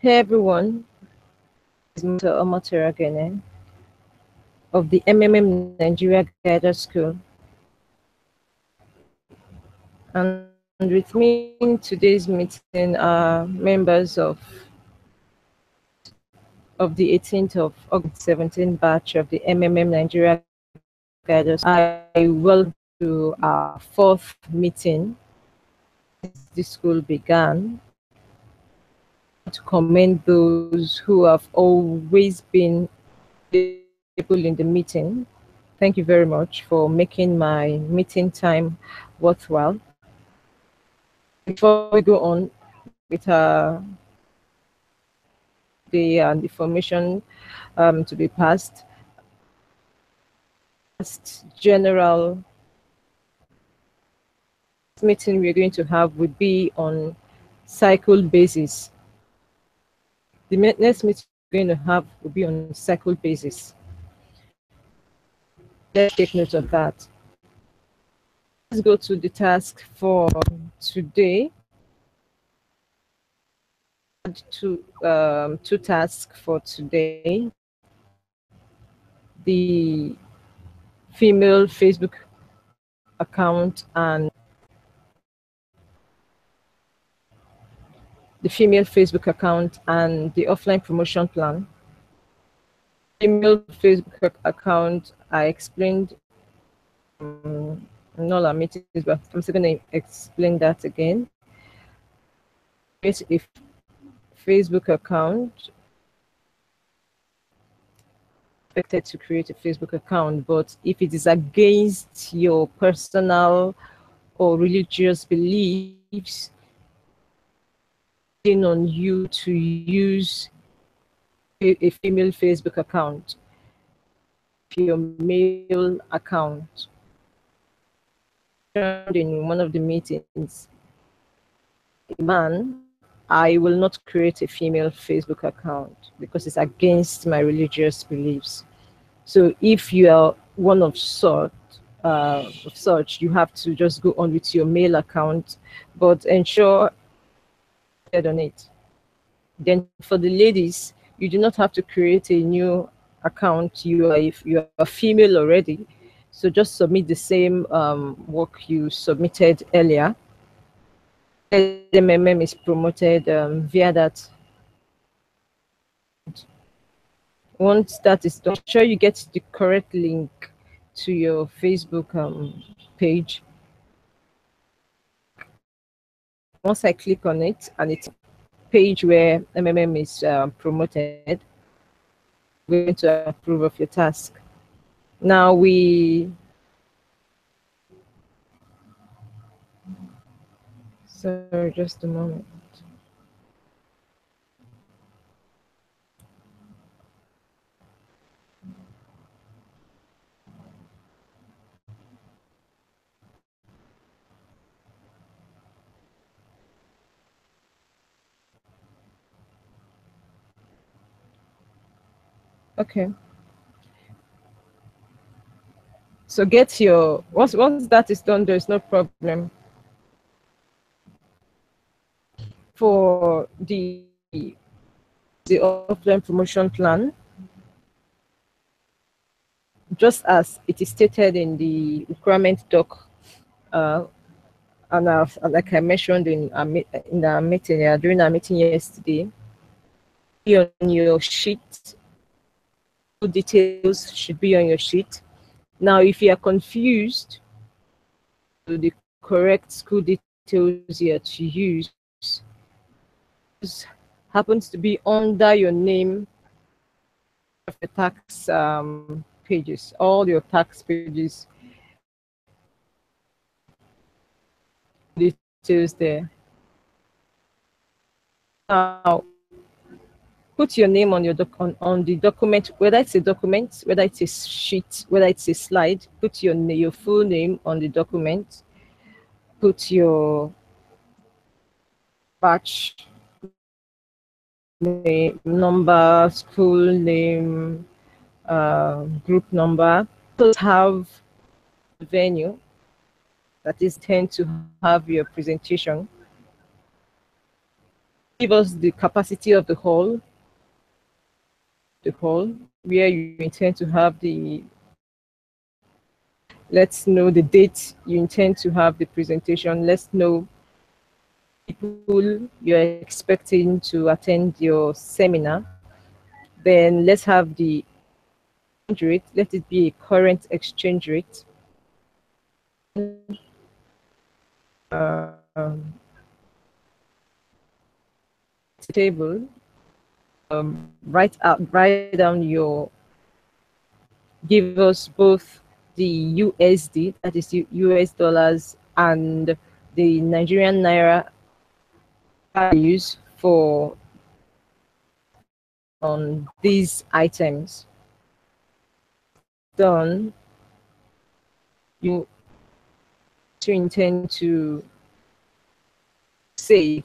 Hey everyone, this is Mr. Omoteragene of the MMM Nigeria Guided School. And with me in today's meeting are members of the 18th of August 17 batch of the MMM Nigeria Guided School. I welcome to our fourth meeting since the school began. To commend those who have always been people in the meeting. Thank you very much for making my meeting time worthwhile. Before we go on with the information to be passed, general meeting we're going to have would be on cycle basis. The next meeting we're going to have will be on cycle basis. Let's take note of that. Let's go to the task for today. Two tasks for today. The female Facebook account and the offline promotion plan. Female Facebook account, I explained in all our meetings, but I'm still going to explain that again. It's a Facebook account, expected to create a Facebook account, but if it is against your personal or religious beliefs, on you to use a female Facebook account, your male account. In one of the meetings, a man, I will not create a female Facebook account because it's against my religious beliefs. So if you are one of such, you have to just go on with your male account, but ensure on it. Then for the ladies, you do not have to create a new account. If you are female already, so just submit the same work you submitted earlier. MMM is promoted via that. Once that is done, make sure you get the correct link to your Facebook page. Once I click on it and it's a page where MMM is promoted, we're going to approve of your task. Now sorry, just a moment. Okay. So get your, once that is done, there's no problem. For the offline promotion plan, just as it is stated in the requirement doc, and like I mentioned in our meeting, during our meeting yesterday, on your sheet, details should be on your sheet. Now, if you are confused, the correct school details here to use happens to be under your name of the tax pages, all your tax pages, details there. Now, put your name on your on the document, whether it's a document, whether it's a sheet, whether it's a slide. Put your full name on the document. Put your batch name, number, school name, group number. Those have venue that is tend to have your presentation. give us the capacity of the hall, where you intend to have the, let's know the date you intend to have the presentation. Let's know people you're expecting to attend your seminar. Then let's have the rate. Let it be a current exchange rate. Table. Write down your, give us both the USD, that is US dollars, and the Nigerian naira values for on these items. Done, you to intend to say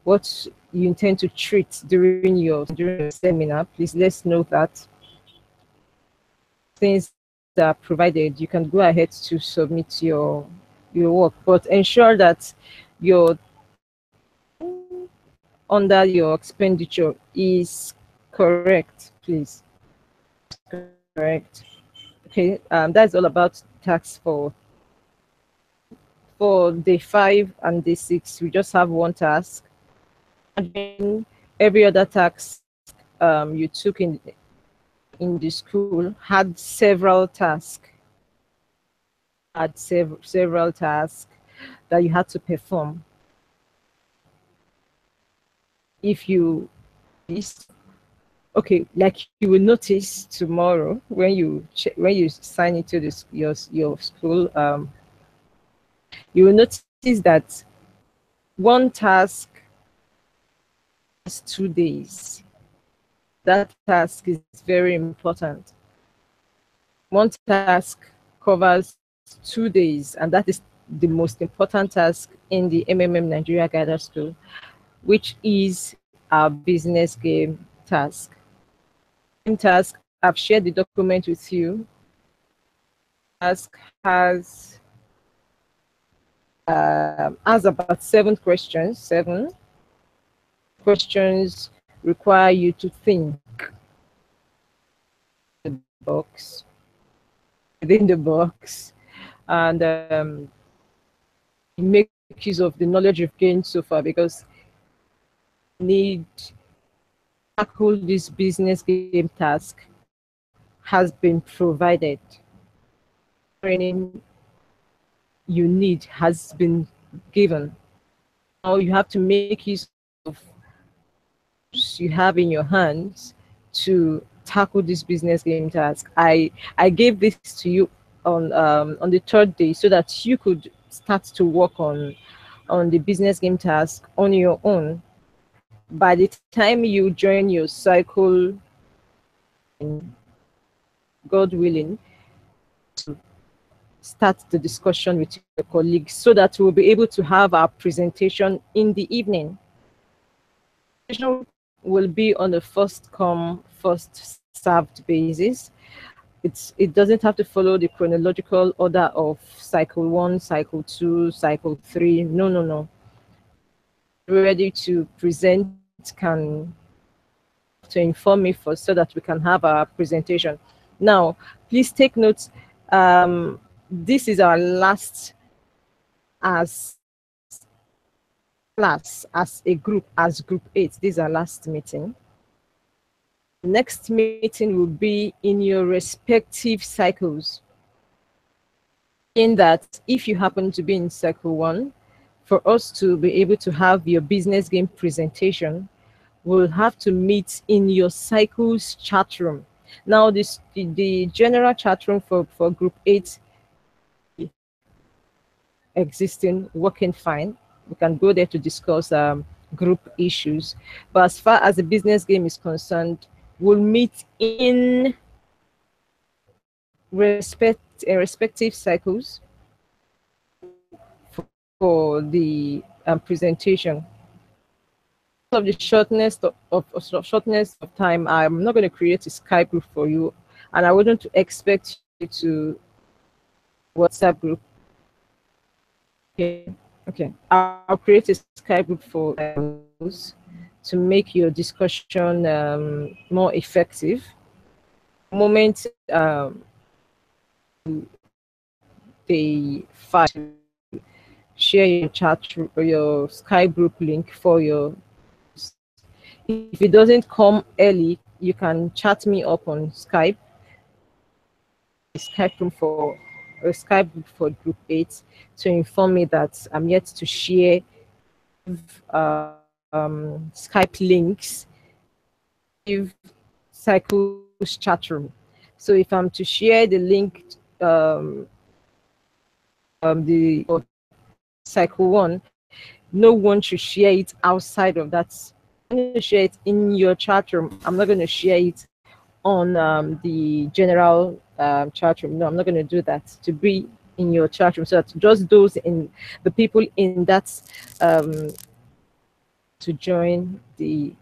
what you intend to treat during your seminar. Please let's know that things that are provided, you can go ahead to submit your work, but ensure that your under your expenditure is correct, please. Correct. Okay, that's all about tax for day 5 and day 6. We just have one task. And every other task you took in the school had several tasks. Several tasks that you had to perform. If you okay, like you will notice tomorrow when you sign into this your school, you will notice that one task is 2 days. That task is very important. One task covers 2 days, and that is the most important task in the MMM Nigeria Guided School, which is our business game task. Task, I've shared the document with you. Task has about 7 questions. 7 questions require you to think within the box, and make use of the knowledge you've gained so far, because you need to tackle this business game task has been provided. Training you need has been given. Now you have to make use of you have in your hands to tackle this business game task. I gave this to you on the 3rd day so that you could start to work on the business game task on your own. By the time you join your cycle, God willing, to start the discussion with your colleagues so that we'll be able to have our presentation in the evening. Will be on a first come, first served basis. It doesn't have to follow the chronological order of cycle 1, cycle 2, cycle 3. No. Ready to present can to inform me first so that we can have our presentation. Now, please take notes. This is our last as class, as a group, as group 8. This is our last meeting. Next meeting will be in your respective cycles. In that, if you happen to be in cycle 1, for us to be able to have your business game presentation, we'll have to meet in your cycles chat room. Now, the general chat room for group 8 existing, working fine. We can go there to discuss group issues. But as far as the business game is concerned, we'll meet in respective cycles for the presentation. Of the shortness of time, I'm not going to create a Skype group for you, and I wouldn't expect you to WhatsApp group. Okay, I'll create a Skype group for to make your discussion more effective. The moment they fight, share your chat or your Skype group link for your. If it doesn't come early, you can chat me up on Skype. Skype room for a Skype group for group 8 to inform me that I'm yet to share Skype links with Cycle's chat room. So if I'm to share the link, the Cycle 1, no one should share it outside of that. I'm going to share it in your chat room. I'm not going to share it on the general chat room. No, I'm not going to do that. To be in your chat room, so that just those in the people in that to join the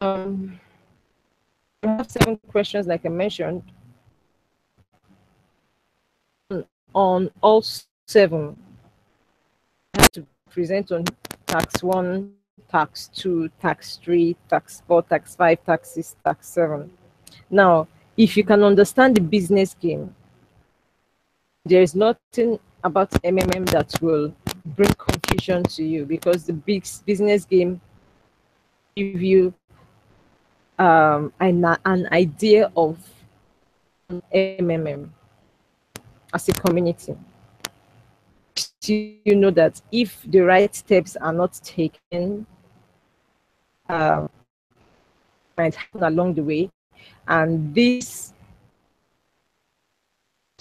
I have 7 questions like I mentioned. On all 7, I have to present on tax 1, tax 2, tax 3, tax 4, tax 5, tax 6, tax 7. Now, if you can understand the business game, there is nothing about MMM that will bring confusion to you, because the big business game give you an idea of MMM as a community. You know that if the right steps are not taken, might happen along the way, and this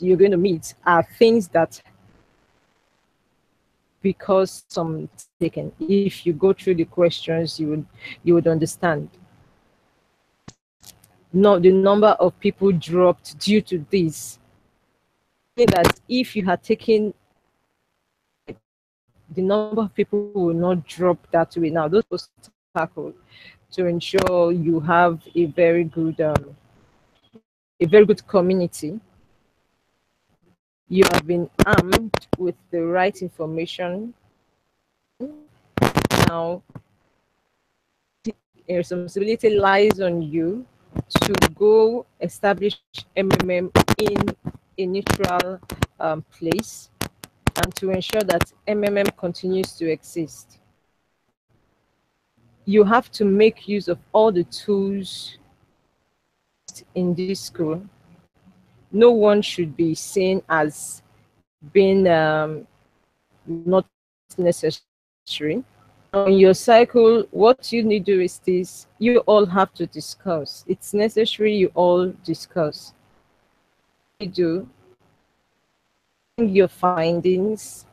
you're going to meet are things that, because some taken, if you go through the questions, you would understand. No, the number of people dropped due to this. That if you had taken, the number of people will not drop that way. Now, those will tackle to ensure you have a very good community. You have been armed with the right information. Now, the responsibility lies on you to go establish MMM in a neutral place, and to ensure that MMM continues to exist. You have to make use of all the tools in this school. No one should be seen as being not necessary. On your cycle, what you need to do is this: you all have to discuss. It's necessary you all discuss. You do your findings.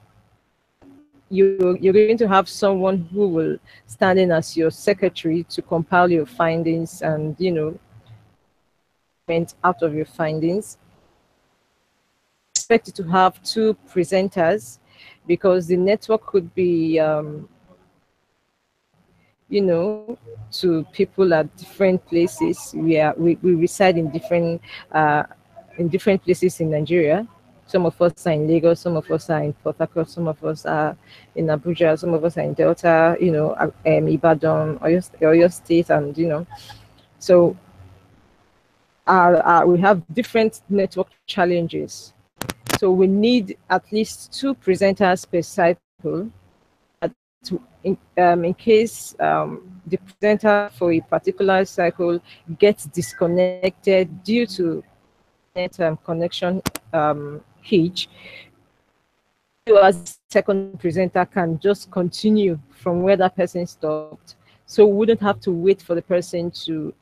You're going to have someone who will stand in as your secretary to compile your findings and, out of your findings. Expect to have 2 presenters, because the network could be to people at different places. We reside in different places in Nigeria. Some of us are in Lagos, some of us are in Port Harcourt, some of us are in Abuja, some of us are in Delta, Ibadan, Oyo State, and so we have different network challenges. So we need at least 2 presenters per cycle. In case the presenter for a particular cycle gets disconnected due to net connection hitch, you as second presenter can just continue from where that person stopped. So we wouldn't have to wait for the person to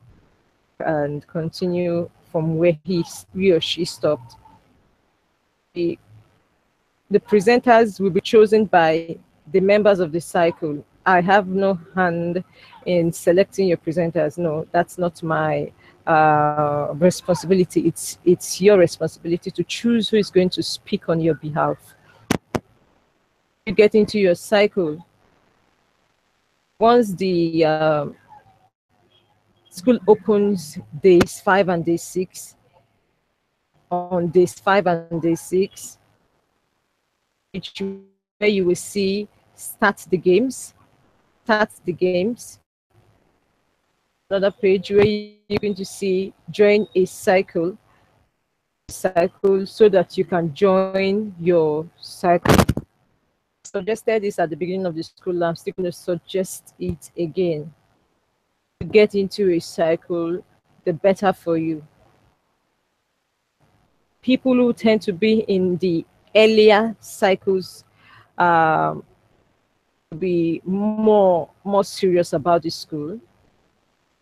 and continue from where he or she stopped. The presenters will be chosen by the members of the cycle. I have no hand in selecting your presenters. No, that's not my responsibility. It's your responsibility to choose who is going to speak on your behalf. You get into your cycle. Once the school opens days 5 and day 6, on days 5 and day 6, where you will see start the games. Start the games. Another page where you're going to see join a cycle so that you can join your cycle. Suggested this at the beginning of the school. I'm still going to suggest it again. To get into a cycle, the better for you. People who tend to be in the earlier cycles be more serious about the school,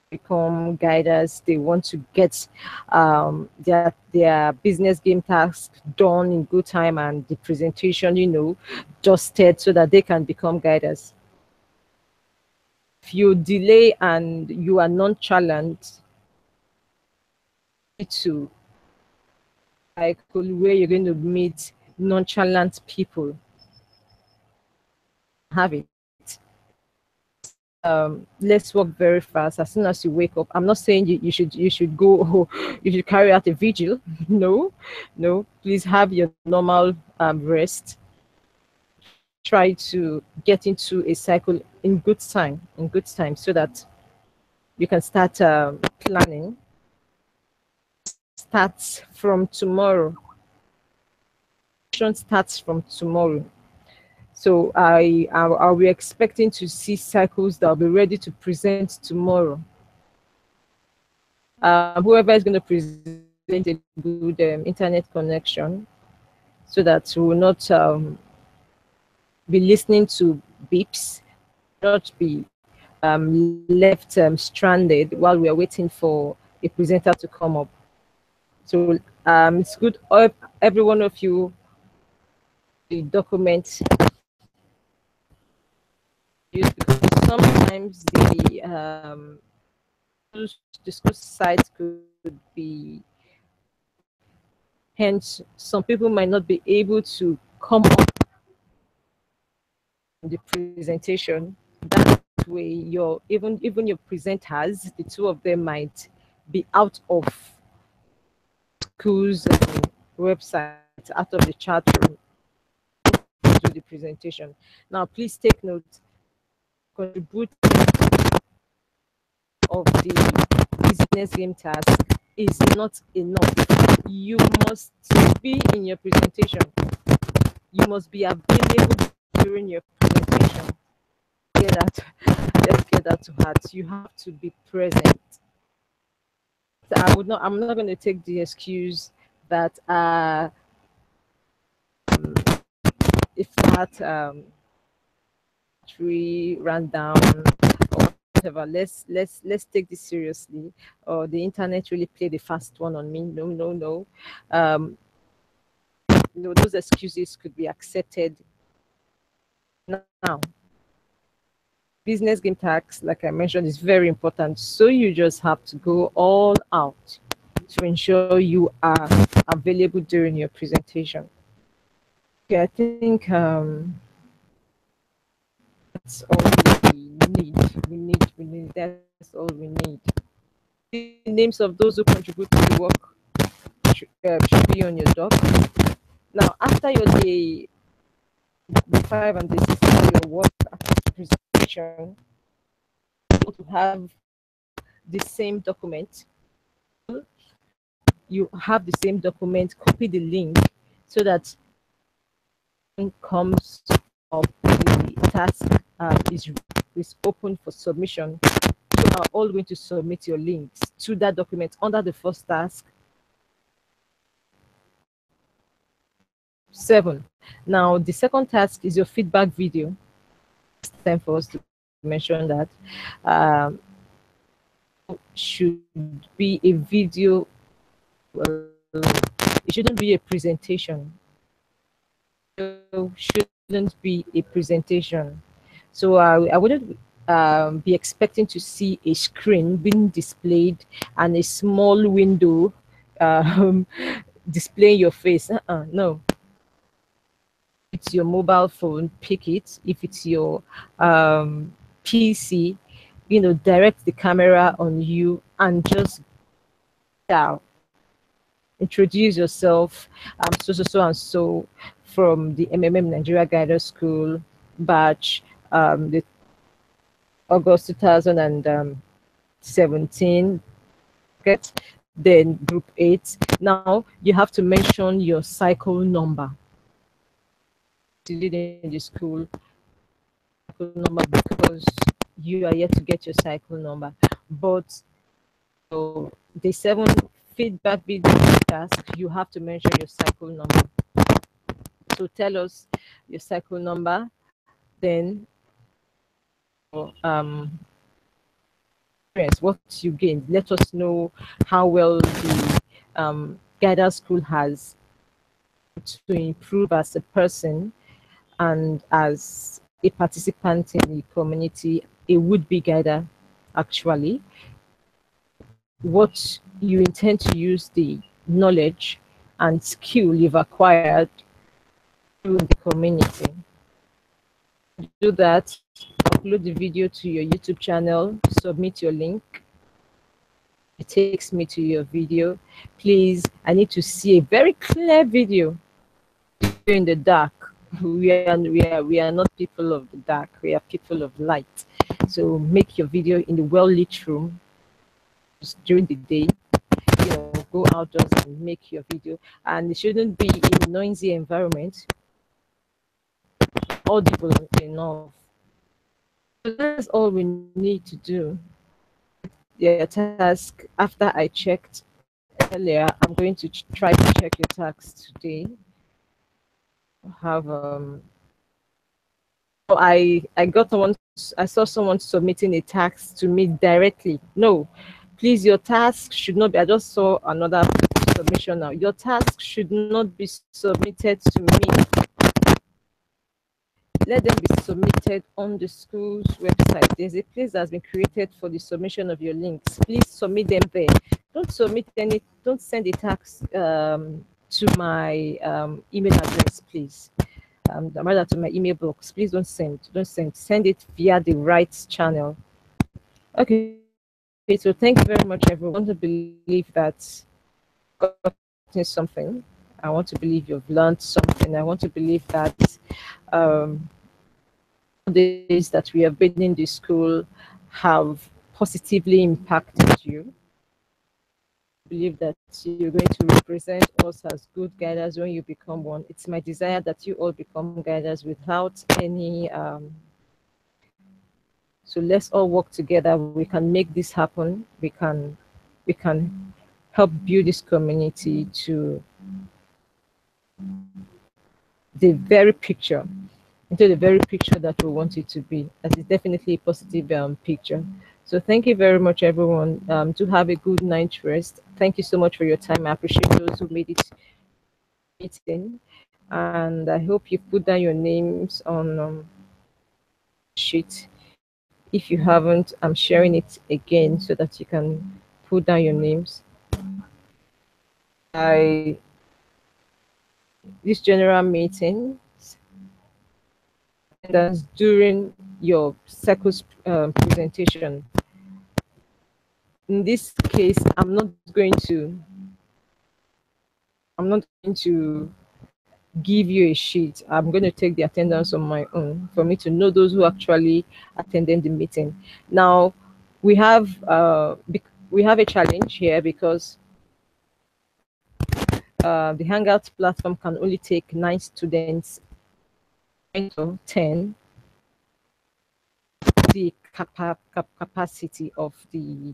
become guiders. They want to get their business game tasks done in good time and the presentation, dusted so that they can become guiders. If you delay and you are nonchalant, to cycle where you're going to meet nonchalant people. Have it. Let's work very fast as soon as you wake up. I'm not saying you should go you should carry out a vigil. No, please have your normal rest. Try to get into a cycle in good time so that you can start planning. Starts from tomorrow. Starts from tomorrow. So I'll be expecting to see cycles that will be ready to present tomorrow. Whoever is going to present a good internet connection, so that we will not be listening to beeps, not be left stranded while we are waiting for a presenter to come up. So it's good every one of you the document used, because sometimes the school site could be, hence some people might not be able to come up the presentation. That way even your presenters, the two of them might be out of school's website, out of the chat room to do the presentation. Now please take note, contribute of the business game task is not enough. You must be in your presentation. You must be available during your presentation. Let's get that to heart. You have to be present. I'm not going to take the excuse that if that tree ran down or whatever, let's take this seriously, or the internet really played the fast one on me. No. Those excuses could be accepted. Now business game tax, like I mentioned, is very important, so you just have to go all out to ensure you are available during your presentation. Okay, I think that's all we need. That's all we need. The names of those who contribute to the work should be on your doc. Now, after your day 5 and day 6, your work presentation, to have the same document. You have the same document, copy the link so that when it comes up, the task is open for submission. You are all going to submit your links to that document under the first task. 7. Now, the second task is your feedback video. It's time for us to mention that should be a video. It shouldn't be a presentation. It shouldn't be a presentation. So I wouldn't be expecting to see a screen being displayed and a small window displaying your face. No. If it's your mobile phone, pick it. If it's your PC, direct the camera on you and just introduce yourself. So and so from the MMM Nigeria Guidance School. batch, the August 2017, get then group 8. Now you have to mention your cycle number. You did in the school number because you are yet to get your cycle number. But so the 7 feedback video task, you have to mention your cycle number. So tell us your cycle number, then what you gained. Let us know how well the guidance school has to improve as a person and as a participant in the community, a would-be guider actually. What you intend to use the knowledge and skill you've acquired through the community. Do that, upload the video to your YouTube channel, submit your link. It takes me to your video. Please, I need to see a very clear video in the dark. We are not people of the dark. We are people of light. So make your video in the well-lit room during the day. You know, go outdoors and make your video. And it shouldn't be in a noisy environment. Audible enough. So that's all we need to do. The task, after I checked earlier, I'm going to try to check your task today. Have I saw someone submitting a task to me directly. No, please, your task should not be. I just saw another submission now. Your task should not be submitted to me. Let them be submitted on the school's website. There's a place that's been created for the submission of your links. Please submit them there. Don't send a task to my email address, please. Rather to my email box. Please don't send. Send it via the right channel. Okay. So thank you very much, everyone. I want to believe that gotten something. I want to believe you've learned something. I want to believe that days that we have been in the school have positively impacted you. I believe that you're going to represent us as good guiders when you become one. It's my desire that you all become guiders without any so let's all work together. We can make this happen. We can help build this community to the very picture, into the very picture that we want it to be. That is definitely a positive picture. So thank you very much, everyone. Do have a good night rest. Thank you so much for your time. I appreciate those who made it meeting, and I hope you put down your names on sheet. If you haven't, I'm sharing it again so that you can put down your names. This general meeting, that's during your circles presentation. In this case, I'm not going to give you a sheet. I'm going to take the attendance on my own for me to know those who actually attended the meeting. Now we have a challenge here because the Hangout platform can only take 9 students, 10, the capacity of the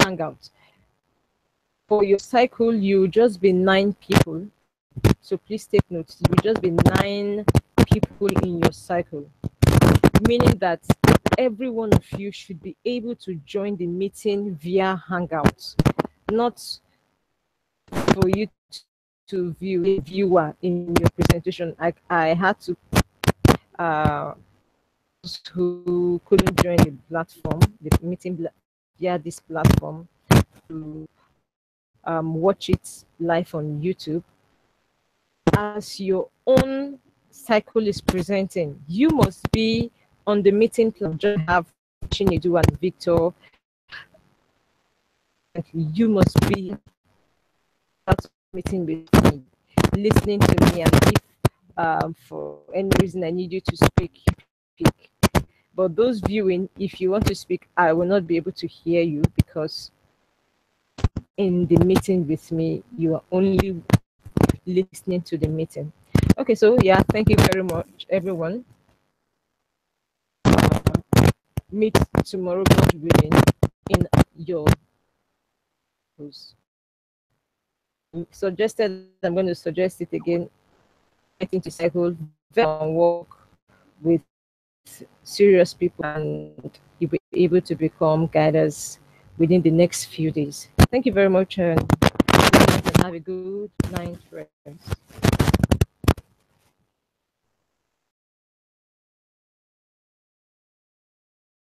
Hangout. For your cycle, you just be 9 people. So please take notes. You will just be 9 people in your cycle, meaning that every one of you should be able to join the meeting via Hangouts, not for you to view a viewer in your presentation. I had to who couldn't join the platform, the meeting via this platform, to watch it live on YouTube. As your own cycle is presenting, you must be on the meeting plan. Just have Chinedu and Victor. You must be at meeting with me, listening to me, and if for any reason I need you to speak, speak. But those viewing, if you want to speak, I will not be able to hear you because in the meeting with me, you are only listening to the meeting. Okay, so yeah, thank you very much, everyone. Meet tomorrow, God willing, in your house. Suggested, I'm going to suggest it again. Getting to cycle and work with serious people, and you'll be able to become guiders within the next few days. Thank you very much, and have a good night, friends.